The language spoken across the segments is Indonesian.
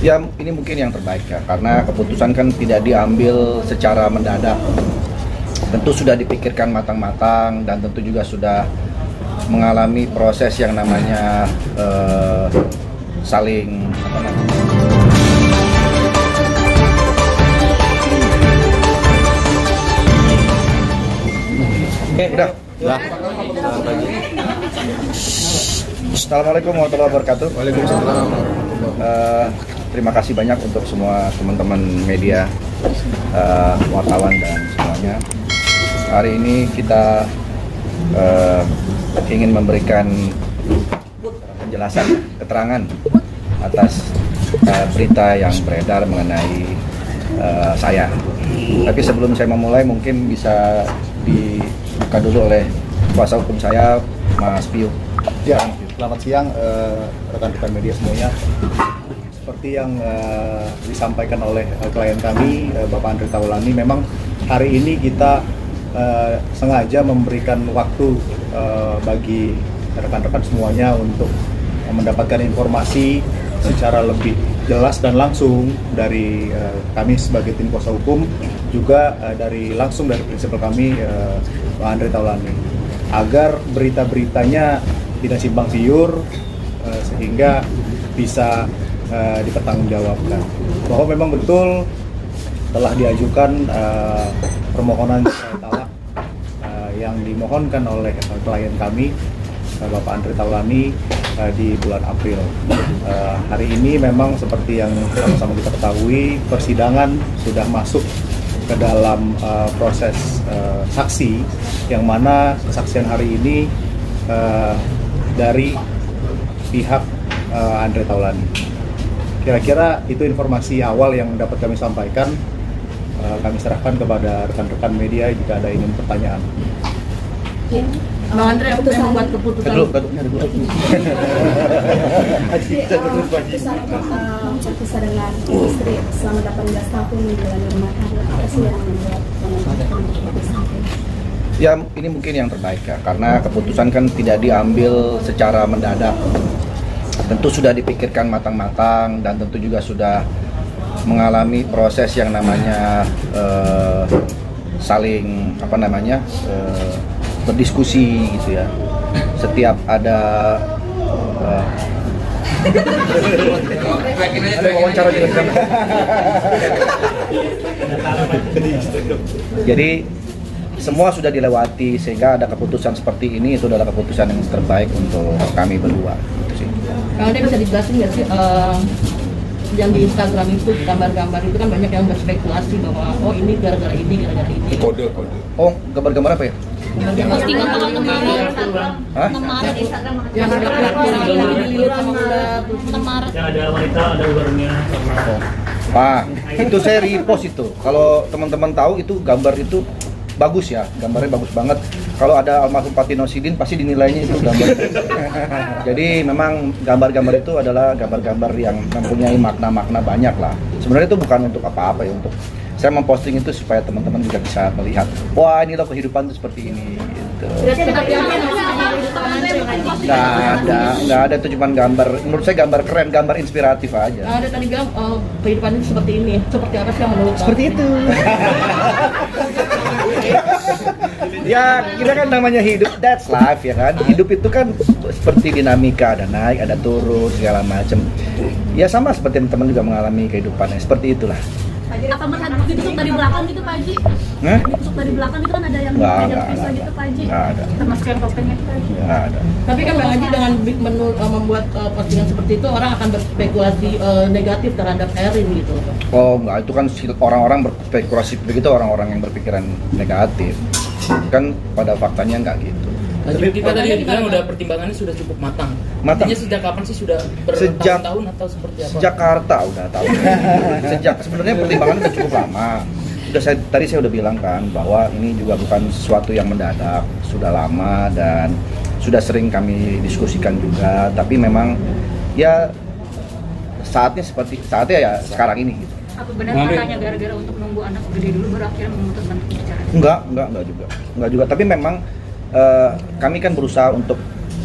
Ya ini mungkin yang terbaik ya, karena keputusan kan tidak diambil secara mendadak. Tentu sudah dipikirkan matang-matang dan tentu juga sudah mengalami proses yang namanya saling udah. Assalamualaikum warahmatullahi wabarakatuh. Waalaikumsalam. Terima kasih banyak untuk semua teman-teman media, wartawan dan semuanya. Hari ini kita ingin memberikan penjelasan, keterangan atas berita yang beredar mengenai saya. Tapi sebelum saya memulai, mungkin bisa dibuka dulu oleh kuasa hukum saya, Mas Piu. Ya, selamat siang rekan-rekan media semuanya. Seperti yang disampaikan oleh klien kami, Bapak Andre Taulani, memang hari ini kita sengaja memberikan waktu bagi rekan-rekan semuanya untuk mendapatkan informasi secara lebih jelas dan langsung dari kami sebagai tim kuasa hukum, juga langsung dari prinsipal kami, Pak Andre Taulani, agar berita-beritanya tidak simpang siur, sehingga bisa dipertanggungjawabkan bahwa memang betul telah diajukan permohonan talak yang dimohonkan oleh klien kami, Bapak Andre Taulani, di bulan April. Hari ini memang seperti yang sama-sama kita ketahui, persidangan sudah masuk ke dalam proses saksi, yang mana kesaksian hari ini dari pihak Andre Taulani. Kira-kira itu informasi awal yang dapat kami sampaikan. Kami serahkan kepada rekan-rekan media jika ada ingin pertanyaan. Bang Andre, apa yang membuat keputusan? Keputusan untuk berpisah dengan istri selama 18 tahun menjalani rumah tangga, apa sih yang membuat keputusan? Ya ini mungkin yang terbaik ya, karena keputusan kan tidak diambil secara mendadak. Tentu sudah dipikirkan matang-matang dan tentu juga sudah mengalami proses yang namanya saling berdiskusi gitu ya. Setiap ada wawancara juga kan. Jadi semua sudah dilewati sehingga ada keputusan seperti ini. Itu adalah keputusan yang terbaik untuk kami berdua. Gitu sih. Kalau Anda bisa dijelasin nggak sih yang di Instagram itu gambar-gambar itu kan banyak yang berspekulasi bahwa ini gara-gara ini. Kode. Oh, gambar-gambar apa ya? Postingan kemarin. Hah? Yang ada dililit sama ular, kemarin. Yang ada wanita, ada ularnya. Pak, itu saya repost itu. Kalau teman-teman tahu itu gambar itu bagus ya, gambarnya bagus banget. Kalau ada almarhum Patino Sidin pasti dinilainya itu gambar. Jadi memang gambar-gambar itu adalah gambar-gambar yang mempunyai makna-makna banyak lah. Sebenarnya itu bukan untuk apa-apa ya, untuk saya memposting itu supaya teman-teman juga bisa melihat, wah ini loh kehidupan itu seperti ini gitu. Nggak ada, itu cuma gambar, menurut saya gambar keren, gambar inspiratif aja. Ada tadi bilang kehidupan itu seperti ini, seperti apa sih yang menurut seperti itu. Ya kita kan namanya hidup, that's life ya kan. Hidup itu kan seperti dinamika, ada naik, ada turun, segala macam. Ya sama seperti teman-teman juga mengalami kehidupannya, seperti itulah. Apa melihat ditusuk dari belakang gitu Pak Haji? Ditusuk dari belakang itu kan ada yang pegang pisau gitu Pak Haji? Nggak ada. Termasuk yang topengnya itu Pak Haji? Nggak ada. Tapi kan Bang Haji dengan membuat postingan seperti itu, orang akan berspekulasi negatif terhadap Erin gitu. Oh enggak, itu kan orang-orang berspekulasi begitu, orang-orang yang berpikiran negatif. Kan pada faktanya enggak gitu. Tapi kita tadi bilang udah pertimbangannya sudah cukup matang. Artinya sejak kapan sih sudah bertahun-tahun atau seperti apa? Sejak Jakarta udah tahu. Sebenarnya pertimbangan udah cukup lama. Tadi saya udah bilang kan bahwa ini juga bukan sesuatu yang mendadak, sudah lama dan sudah sering kami diskusikan juga. Tapi memang ya saatnya ya sekarang ini gitu. Apa benar hanya gara-gara untuk nunggu anak gede dulu baru akhirnya memutuskan untuk bicara? Enggak juga. Tapi memang kami kan berusaha untuk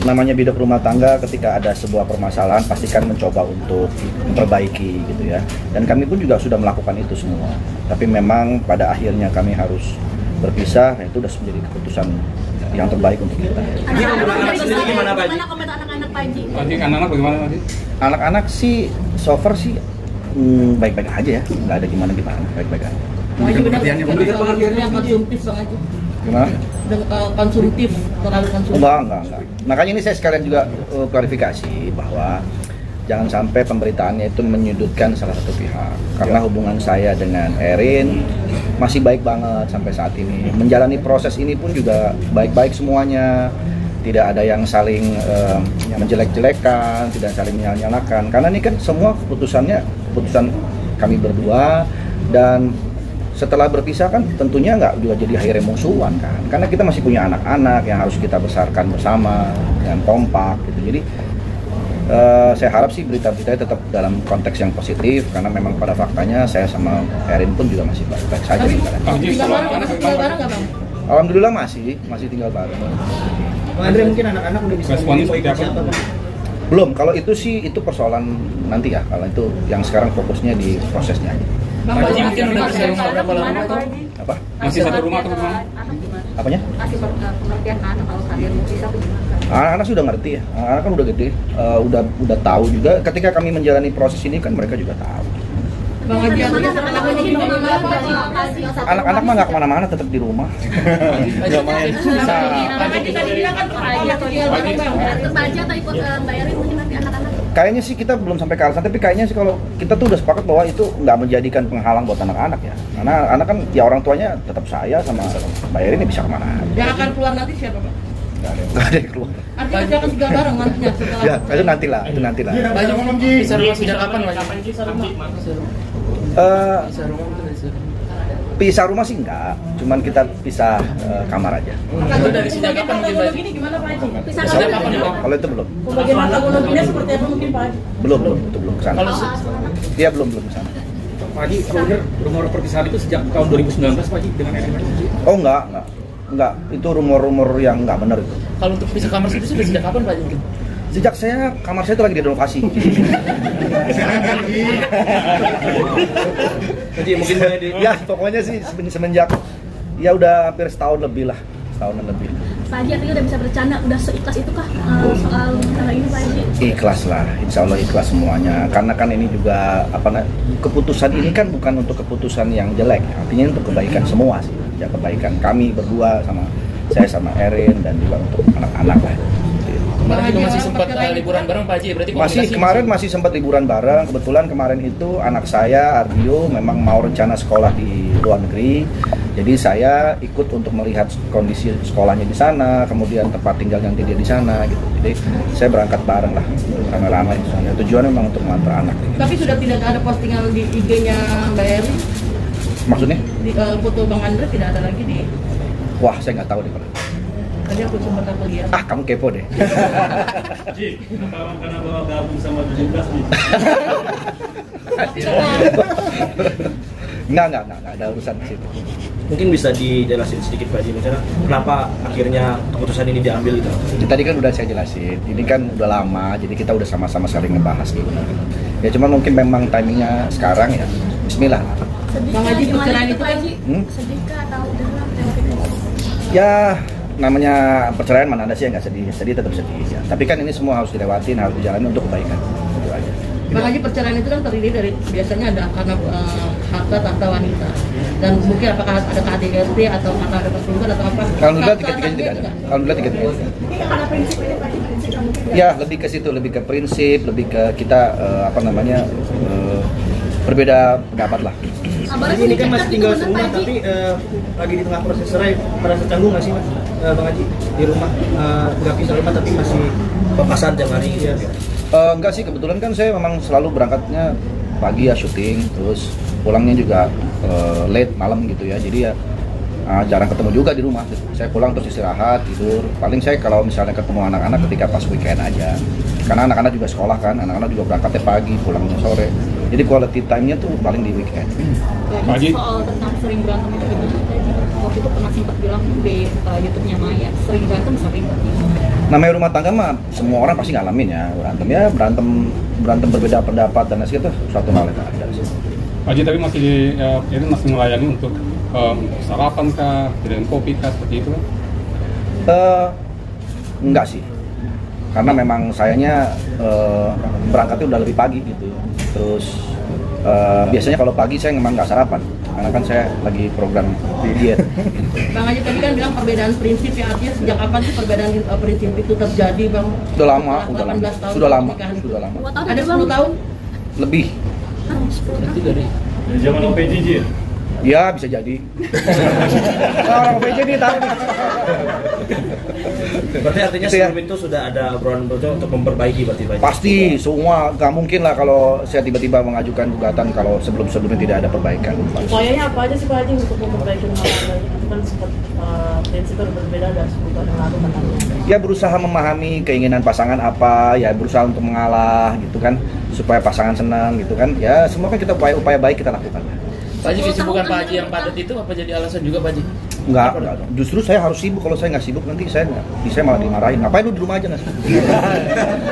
namanya bidak rumah tangga, ketika ada sebuah permasalahan pastikan mencoba untuk memperbaiki gitu ya. Dan kami pun juga sudah melakukan itu semua. Tapi memang pada akhirnya kami harus berpisah, itu sudah menjadi keputusan yang terbaik untuk kita. Anak-anak sendiri gimana Pak Haji? Gimana komentar anak-anak Pak Haji? Anak-anak bagaimana Pak Haji? Anak-anak sih so far sih baik-baik aja ya, nggak ada gimana-gimana, baik-baik aja. Bang Haji benar yang konsumtif Bang Haji. Gimana? Konsumtif, terlalu konsumtif. Enggak. Makanya ini saya sekalian juga klarifikasi bahwa jangan sampai pemberitaannya itu menyudutkan salah satu pihak. Karena hubungan saya dengan Erin masih baik banget sampai saat ini. Menjalani proses ini pun juga baik-baik semuanya. Tidak ada yang saling menjelek-jelekan, tidak saling menyalahkan. Karena ini kan semua keputusan kami berdua, dan setelah berpisah kan tentunya nggak juga jadi akhirnya musuhan kan, karena kita masih punya anak-anak yang harus kita besarkan bersama dengan kompak gitu. Jadi saya harap sih berita-beritanya tetap dalam konteks yang positif, karena memang pada faktanya saya sama Erin pun juga masih baik-baik saja. Tinggal bareng nggak Bang? Alhamdulillah masih tinggal bareng. Bang Andre, mungkin anak-anak udah bisa Responnya memilih seperti apa? siapa Bang? Belum, kalau itu sih itu persoalan nanti ya, kalau itu yang sekarang fokusnya di prosesnya aja. Pak Haji mungkin udah bisa rumah berapa lama tuh? Apa? Masih satu rumah atau gimana? Apanya? Kasih pengertian ke anak kalau kalian mau pisah atau gimana? Anak-anak sudah ngerti ya, anak-anak kan udah gede, udah tahu juga. Ketika kami menjalani proses ini kan mereka juga tahu. Bang Haji artinya anak-anak ini Anak-anak mah nggak kemana-mana, tetap di rumah. Nggak main. Bisa. tadi bilang kan Pak Haji atau tinggal bareng Bang. Tetap aja atau ikut Mbak Erin mungkin nanti anak-anak? Kayaknya sih kita belum sampai ke arah sana, tapi kayaknya sih kalau kita tuh udah sepakat bahwa itu nggak menjadikan penghalang buat anak-anak ya. Karena anak kan ya orang tuanya tetap saya sama Mbak Erin bisa kemana aja. Yang akan keluar nanti siapa Pak? Nggak ada yang keluar. Artinya dia akan tinggal bareng nantinya setelah. Ya, itu nantilah. Pak Haji bisa rumah sejak kapan Pak Haji? Bisa rumah Pisah rumah sih enggak, cuman kita pisah kamar aja. Itu dari sejak kapan mungkin Pak Haji? Ini gimana Pak Haji? Pisah Sejak kapan ya Pak? Kalau itu belum, Pembagian harta ekonominya seperti apa mungkin Pak Haji? belum itu belum kesana. Kalau Dia belum kesana. Pak Haji, sebenarnya rumor perpisahan itu sejak tahun 2019 Pak Haji dengan Erin Pak Haji? Oh enggak, itu rumor-rumor yang enggak benar itu. kalau untuk pisah kamar itu sudah sejak kapan Pak Haji? Sejak kamar saya itu lagi direnovasi. Haji mungkin boleh di Ya pokoknya sih semenjak ya udah hampir setahunan lebih. Pak Haji artinya udah bisa bercanda, udah seikhlas itu kah soal masalah ini Pak Haji? Ikhlas lah, insya Allah ikhlas semuanya. Karena kan ini juga keputusan ini kan bukan untuk keputusan yang jelek, artinya untuk kebaikan semua sih. Ya kebaikan kami berdua saya sama Erin dan juga untuk anak-anak lah. Kemarin juga masih sempat liburan bareng Pak Haji, berarti Kemarin masih sempat liburan bareng. Kebetulan kemarin itu anak saya Ardio memang mau rencana sekolah di luar negeri. Jadi saya ikut untuk melihat kondisi sekolahnya di sana, kemudian tempat tinggal nanti dia di sana gitu. Jadi saya berangkat bareng lah, rame-rame di sana. Tujuannya memang untuk mengantar anak. Tapi sudah tidak ada postingan di IG-nya Mbak Erin? Maksudnya? Di foto Bang Andre tidak ada lagi di. Wah, saya nggak tahu deh kalau. Tadi aku sempat lihat. Kamu kepo deh. Ji, kenapa karena bawa gabung sama 17 nih? Nggak ada urusan di situ. mungkin bisa dijelasin sedikit Pak Haji, misalnya kenapa akhirnya keputusan ini diambil gitu? Tadi kan udah saya jelasin, ini kan udah lama, jadi kita udah sama-sama saling ngebahas gitu. Ya cuman mungkin memang timingnya sekarang ya, bismillah. Bang Haji, perceraian itu kan sedih kah atau udah Ya namanya perceraian mana ada sih yang nggak sedih, sedih tetap sedih ya. Tapi kan ini semua harus dilewatin, harus dijalani untuk kebaikan. Itu aja. Bang Haji, perceraian itu kan terdiri dari biasanya ada karena harta tahta wanita, dan mungkin apakah ada KDRT atau ada perselingkuhan atau apa? Alhamdulillah tiga-tiganya tidak ada. Alhamdulillah tiga-tiganya. Ya lebih ke situ, lebih ke prinsip, lebih ke kita berbeda pendapat lah. Haji ini kan masih tinggal serumah tapi lagi di tengah proses cerai, merasa canggung nggak sih Mas Bang Haji di rumah nggak pisah rumah tapi masih papasan tiap hari gitu ya? Enggak sih, kebetulan kan saya memang selalu berangkatnya pagi ya syuting, terus pulangnya juga late malam gitu ya, jadi ya jarang ketemu juga di rumah. Saya pulang terus istirahat, tidur. Paling saya kalau misalnya ketemu anak-anak ketika pas weekend aja, karena anak-anak juga sekolah kan, anak-anak juga berangkatnya pagi, pulangnya sore. Jadi quality time-nya tuh paling di weekend. Pak Haji, soal tentang sering berantem itu gimana? Waktu itu pernah sempat bilang di YouTube-nya Maya, sering berantem. Namanya rumah tangga mah semua orang pasti ngalamin ya, berantem berbeda pendapat dan lain itu suatu hal yang ada sih. Pak Haji, tapi ini masih melayani untuk sarapan kah, dengan kopi kah, seperti itu? Enggak sih, karena memang sayanya berangkatnya udah lebih pagi gitu. Terus biasanya kalau pagi saya memang nggak sarapan, karena kan saya lagi program diet. Bang Haji tadi kan bilang perbedaan prinsip ya, artinya sejak kapan sih perbedaan prinsip itu terjadi Bang? Sudah lama. Sudah lama. Ada 10 tahun? Lebih. Berarti dari Zaman OPJJ ya? Ya bisa jadi. Orang OPJ nih tahu nih. Berarti artinya sebelum itu sudah ada obrolan untuk memperbaiki berarti Pak Haji? Pasti, semua nggak mungkin lah kalau saya tiba-tiba mengajukan gugatan kalau sebelumnya tidak ada perbaikan. Upayanya apa aja sih Pak Haji untuk memperbaiki rumah tangga ini? Itu kan sempat prinsipnya berbeda dari 10 tahun yang lalu katanya. Ya berusaha memahami keinginan pasangan apa, ya berusaha untuk mengalah gitu kan, supaya pasangan senang gitu kan. Ya semua kan kita upaya baik kita lakukan. Pak Haji, kesibukan Pak Haji yang padat itu apa jadi alasan juga Pak Haji? Enggak. Justru saya harus sibuk. Kalau saya nggak sibuk nanti saya malah dimarahin. Ngapain lu di rumah aja nggak sibuk?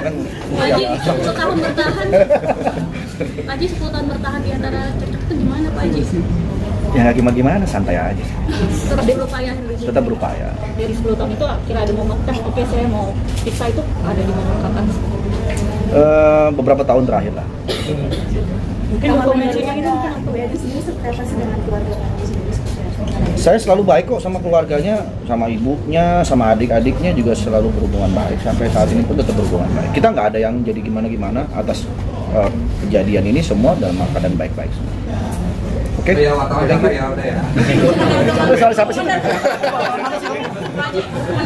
Kan, Pak Haji, 10 tahun bertahan. Pak Haji 10 tahun bertahan di antara cocok itu gimana Pak Haji? Ya gimana, santai aja. Tetap berupaya. Tetap berupaya. Dari 10 tahun itu akhirnya ada momen oke saya mau pisah itu ada di momen kapan? Beberapa tahun terakhir lah. Mungkin dokumentasinya itu Saya selalu baik kok sama keluarganya, sama ibunya, sama adik-adiknya juga selalu berhubungan baik. Sampai saat ini pun tetap berhubungan baik. Kita nggak ada yang jadi gimana-gimana atas kejadian ini, semua dalam keadaan baik-baik. Oke?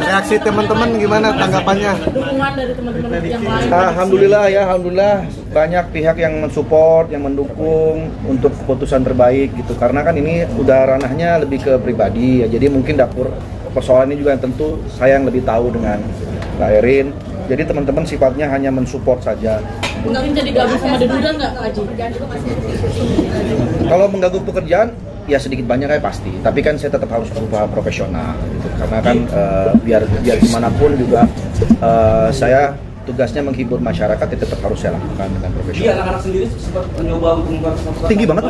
Reaksi teman-teman gimana tanggapannya? dukungan dari teman-teman yang lain. Alhamdulillah banyak pihak yang mensupport, yang mendukung untuk keputusan terbaik gitu. Karena kan ini udah ranahnya lebih ke pribadi ya. Jadi mungkin dapur persoalan ini juga yang tentu saya yang lebih tahu dengan Mbak Erin. Jadi teman-teman sifatnya hanya mensupport saja. Mungkin jadi gabung sama Deduda nggak Pak Haji? Kalau mengganggu pekerjaan ya sedikit banyak kayak pasti, tapi kan saya tetap harus berusaha profesional gitu. Karena kan biar gimana pun juga saya tugasnya menghibur masyarakat ya tetap harus saya lakukan dengan profesional. Iya, anak-anak sendiri sempat mencoba untuk mengungkap Tinggi banget.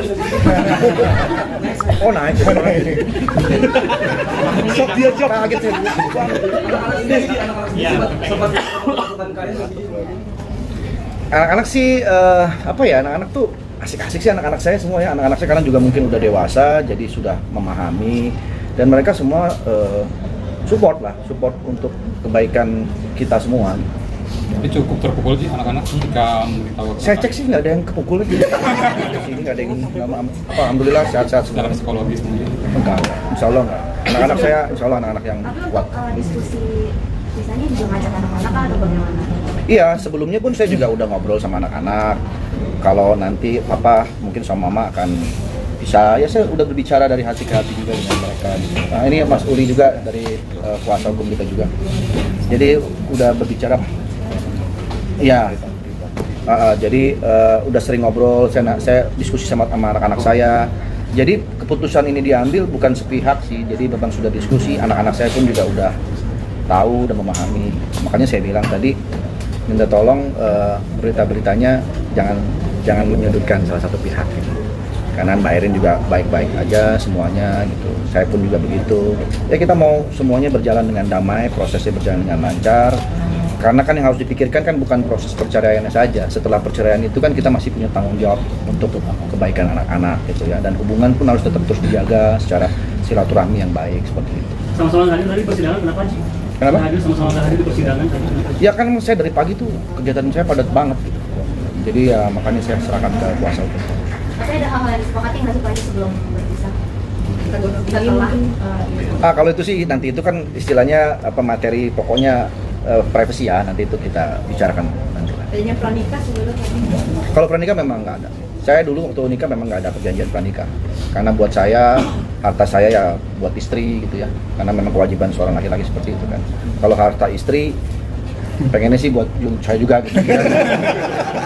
Oh naik. Sok dia jok. Kaget saya. Anak-anak sih anak-anak tuh asik-asik sih anak-anak saya semua ya. Anak-anak saya karena juga mungkin udah dewasa jadi sudah memahami dan mereka semua support untuk kebaikan kita semua. Jadi cukup terpukul sih anak-anak ketika memberitahu. Saya cek sih nggak ada yang kepukul lagi. Ini nggak ada yang alhamdulillah sehat-sehat semua. Secara psikologis mungkin. Enggak, insya Allah enggak. Anak-anak saya insya Allah anak-anak yang kuat. Diskusi misalnya juga ngajak anak-anak atau bagaimana? Iya, sebelumnya pun saya juga udah ngobrol sama anak-anak. Kalau nanti papa mungkin sama mama akan bisa, ya saya udah berbicara dari hati ke hati juga dengan mereka. Nah ini Mas Uli juga dari kuasa hukum kita juga. Jadi udah berbicara. Iya. Jadi udah sering ngobrol, saya diskusi sama anak-anak saya. Jadi keputusan ini diambil bukan sepihak sih. Jadi memang sudah diskusi, anak-anak saya pun juga udah tahu dan memahami. Makanya saya bilang tadi minta tolong berita-beritanya jangan menyudutkan salah satu pihak gitu. Karena Mbak Erin juga baik-baik aja semuanya gitu. Saya pun juga begitu. Ya kita mau semuanya berjalan dengan damai, prosesnya berjalan dengan lancar. Karena kan yang harus dipikirkan kan bukan proses perceraiannya saja. Setelah perceraian itu kan kita masih punya tanggung jawab untuk kebaikan anak-anak gitu ya. Dan hubungan pun harus tetap terus dijaga secara silaturahmi yang baik seperti itu. Sama-sama hadir tadi persidangan kenapa sih? Kenapa? Hadir sama-sama hadir di persidangan. Ya kan saya dari pagi tuh kegiatan saya padat banget gitu. Jadi ya makanya saya serahkan ke kuasa hukum. Tapi ada hal-hal yang disepakati nggak sih Pak Haji sebelum berpisah? Kalau itu sih nanti itu kan istilahnya materi pokoknya privacy ya, nanti itu kita bicarakan nanti. Adanya pranikah sebelumnya? Kalau pranikah memang nggak ada. Saya dulu waktu nikah memang nggak ada perjanjian pranikah. Karena buat saya harta saya ya buat istri gitu ya. Karena memang kewajiban seorang laki-laki seperti itu kan. Kalau harta istri pengennya sih buat saya juga gitu.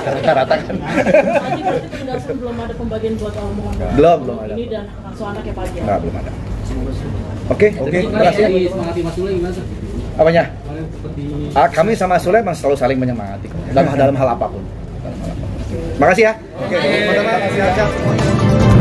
Rata-rata kan. Haji berarti penjelasan belum ada pembagian buat omongan. Belum ada. Ini dan langsung anaknya Pak Haji. Nggak, belum ada. Oke, terima kasih. Semangati Mas Uli gimana? Apanya? seperti Kami sama Sule memang selalu saling menyemangati dalam hal apapun. Makasih ya. Oke, teman-teman, siap-siap.